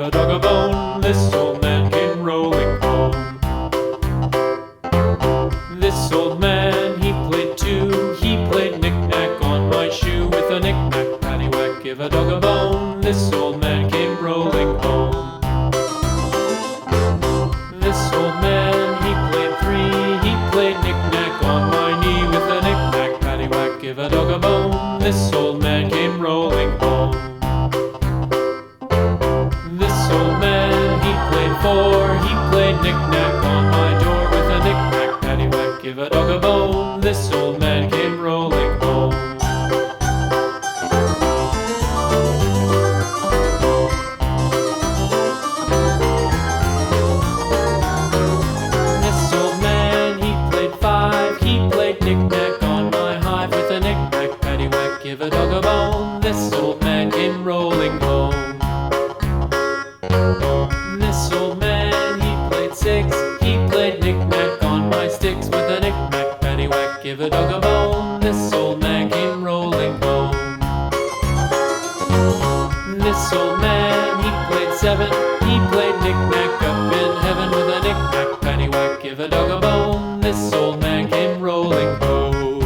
a dog a bone. This old man came rolling home. This old man, he played too. He played knick-knack on my shoe. With a knick-knack, paddywhack, give a dog a bone. This old man came rolling home. This old man, he played three. He played knick-knack on my knee. With a knick-knack, paddywhack, give a dog a bone. This old man came rolling home. This old man, he played four. He played knick-knack on my door. With a knick-knack, paddywhack, give a dog a bone. This old man came rolling home. This old man, he played five. He played knick-knack on my hive. With a knick-knack, paddywhack, give a dog a bone. This old man came rolling home. This old man, he played six. He played knick-knack on my sticks. With a knick-knack, paddywhack, give a dog a bone. This old man came rolling home. This old man, he played seven. He played knick-knack up in heaven. With a knick-knack, paddywhack, give a dog a bone. This old man came rolling home.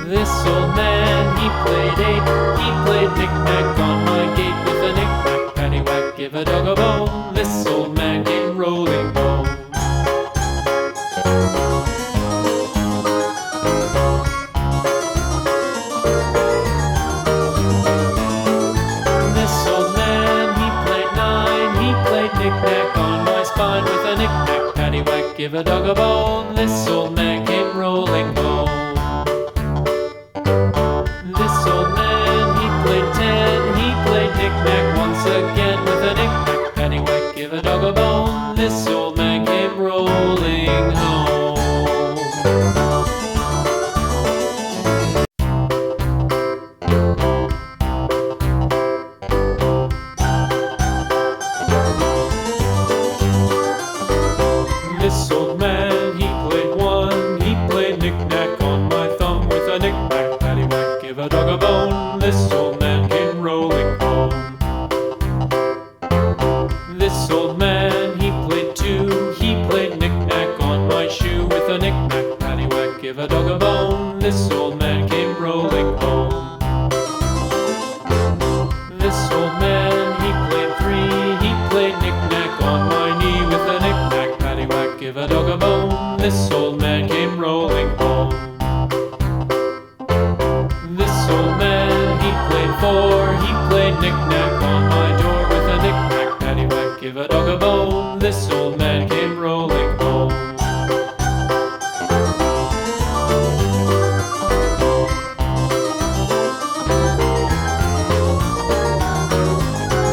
This old man, he played eight. He played knick-knack on my gate. With a knick-knack, paddywhack, give a dog a bone. This old man came rolling home. This old man, he played nine. He played knick-knack on my spine. With a knick-knack, paddywhack, give a dog a bone. This old man came rolling home. This old man, he played ten. He played knick-knack once again. With a knick-knack, paddywhack, give a dog a bone. This old man came rolling home. This old man, he played one. He played knick-knack on my thumb. With a knick-knack, paddywhack, give a dog a bone. This old man came rolling home. This old man, he played two. He played knick-knack on my shoe. With a knick-knack, paddywhack, give a dog a bone. This old man came rolling home. This old man, he played three. He played knick-knack on my knee. With a knick-knack, paddywhack, give a dog a bone. This old man came rolling home. This old man, he played four. He played knick-knack on my door. With a knick-knack, paddywhack, give a dog a bone. This old man came rolling home.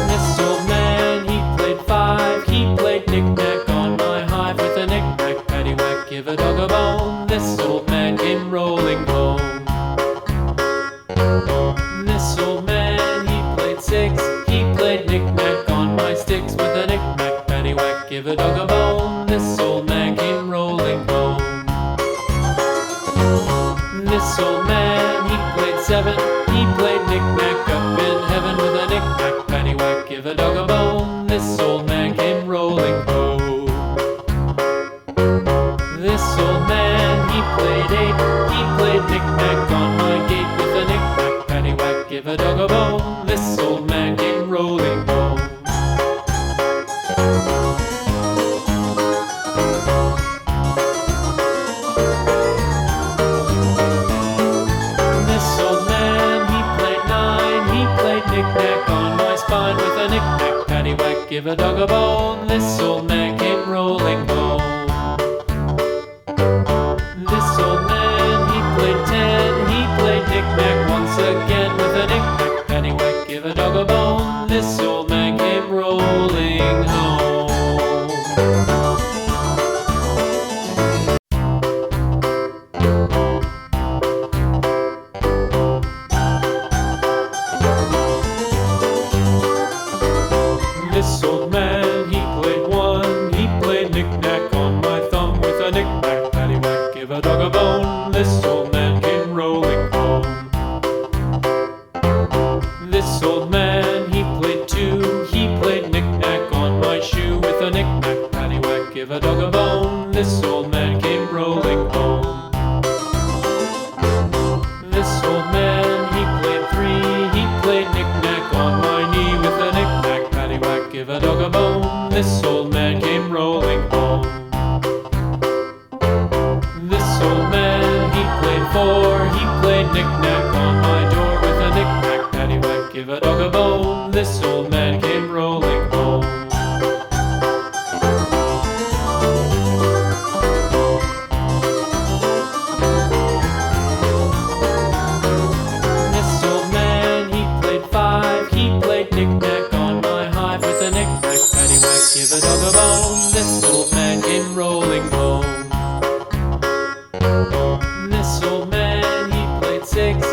This old man, he played five. He played knick-knack on my hive. With a knick-knack, paddywhack, give a dog a bone. This old man came rolling home. This old man, he played six. He played knick-knack on my sticks. With a knick-knack, paddywhack, give a dog a bone. This old man came rolling home. This old man, he played seven. He played knick-knack up in heaven. With a knick-knack, paddywhack, give a dog a bone. This old man came rolling home. This old man, he played eight. He played knick-knack on my gate. With a knick-knack, paddywhack, give a dog a bone. This old man came rolling home. This old man, he played nine. He played knick-knack on my spine. With a knick-knack, paddywhack, give a dog a bone. This old man came rolling home. This old man, he played ten. He played knick-knack once again. With a knick-knack, paddywhack, give a dog a bone. This old man came rolling home. This old man, he played one. He played knick-knack on my thumb. With a knick-knack, paddywhack, give a dog a bone. This old man came rolling home. This old man, he played two. this old man came rolling home. This old man, he played four, he played knick-knack on my door with a knick-knack, paddywhack, give a dog a bone. This old man came rolling home. This old man, he played five, he played knick-knack on my hive with a knick-knack, paddywhack, give a dog a bone. This old man came rolling home. This old man, he played six,